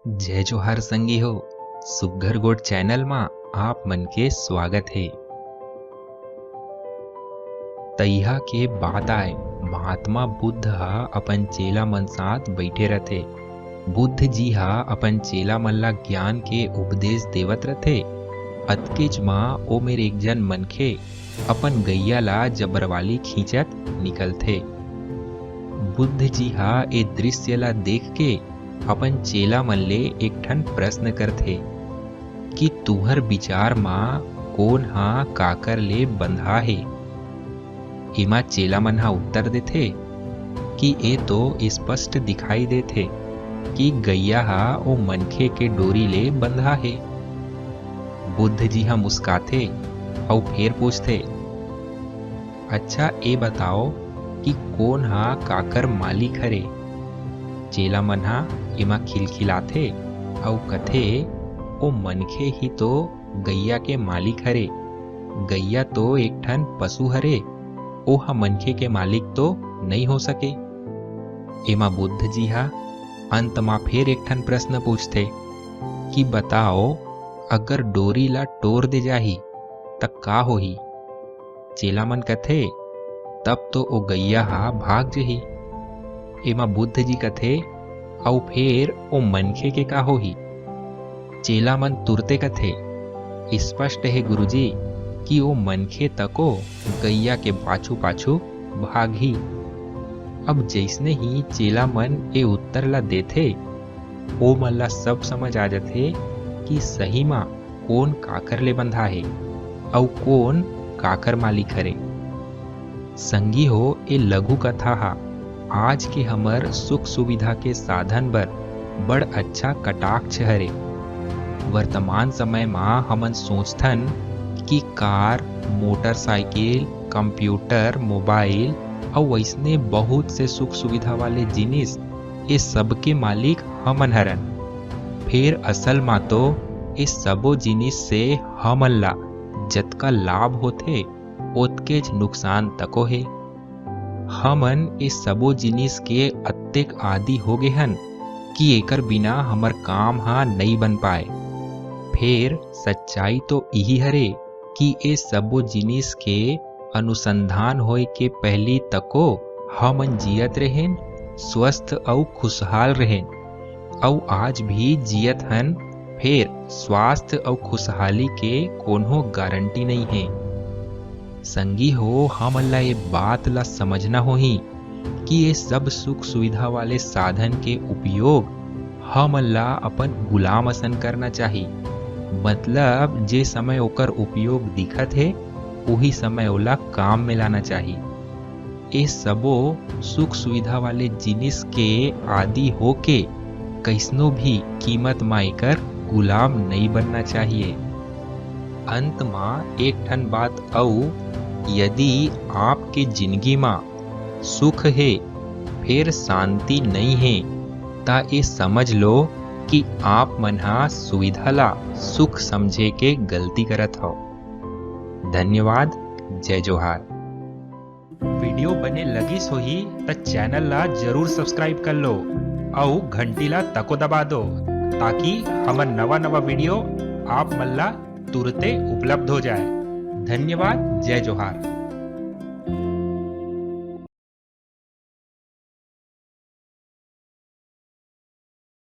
जय जोहार संगी हो। सुग्घर गोठ चैनल में आप मन के स्वागत है। तइहा के बात आए महात्मा बुद्ध हा अपन चेला मन साथ बैठे रहते। बुद्ध जी हा अपन चेला मन ला ज्ञान के उपदेश देवत रहते। अतकेच माँ ओ मेरे एक जन मनखे अपन गैया ला जबरवाली खींचत निकलथे। बुद्ध जी हा ए दृश्य ला देख के अपन चेला मन ले एक ठन प्रश्न करथे कि तुहर विचार माँ कौन हा काकर ले बंधा है। एमा चेला मन हा उत्तर देथे कि ए तो स्पष्ट दिखाई देथे कि गैया हा ओ मनखे के डोरी ले बंधा है। बुद्ध जी हा मुस्काथे और फिर पूछथे, अच्छा ए बताओ कि कौन हा काकर मालिक हरे। चेला मन हा एमा खिलखिलाथे और कथे ओ मनखे ही तो गैया के मालिक हरे। गैया तो एक ठन पशु हरे, ओहा मनखे के मालिक तो नहीं हो सके। एमा बुद्ध जी हा अंत मा फिर एक ठन प्रश्न पूछथे कि बताओ अगर डोरी ला तोड़ दे जाही तब का होही। चेला मन कथे तब तो ओ गैया हा भाग जही। एमा बुद्ध जी कथे और फिर ओ मनखे के का होही। चेला मन तुरते कथे स्पष्ट है गुरुजी कि ओ मनखे तको गैया के पाछू पाछू भागी। अब जैसने ही चेला मन ए उत्तर ला देथे ओ मन ला सब समझ आ जाथे कि सही माँ कौन काकर ले बंधा है और कौन काकर मालिक हरे। संगी हो ए लघु कथा हा आज के हमर सुख सुविधा के साधन बर बड़ अच्छा कटाक्ष हरे। वर्तमान समय में हमन सोचथन कि कार, मोटरसाइकिल, कंप्यूटर, मोबाइल और वैसने बहुत से सुख सुविधा वाले जिनिस ये सब के मालिक हमन हरन। फिर असल में तो ये सबो जिनिस से हमन ला जतका लाभ होथे ओतकेच नुकसान तको है। हमन इस सबो जिनिस के अत्तेक आदि हो गए हन कि एकर बिना हमर काम हा नहीं बन पाए। फिर सच्चाई तो यही हरे कि ए सबो जिनिस के अनुसंधान होए के पहली तको हमन जियत रहेन, स्वस्थ और खुशहाल रहेन और आज भी जियत हन। फिर स्वास्थ्य और खुशहाली के कोनो गारंटी नहीं है। संगी हो हमन ला ये बात ला समझना होही कि ये सब सुख सुविधा वाले साधन के उपयोग हमन ला अपन गुलाम असन करना चाहिए। मतलब जे समय ओकर उपयोग दिखत है वही समय ओला काम में लाना चाहिए। ये सबो सुख सुविधा वाले जिनिस के आदि होके कैसनो भी कीमत मा एकर गुलाम नहीं बनना चाहिए। अंत में एक ठन बात आऊ, यदि आपके जिंदगी में सुख है फिर शांति नहीं है ता ये समझ लो कि आप मन हा सुविधा ला सुख समझे के गलती करत हो। धन्यवाद। जय जोहार। वीडियो बने लगिस होही त चैनल ला जरूर सब्सक्राइब कर लो और घंटी ला तको दबा दो ताकि हमर नवा नवा वीडियो आप मन ला तुरते उपलब्ध हो जाए। धन्यवाद। जय जोहार।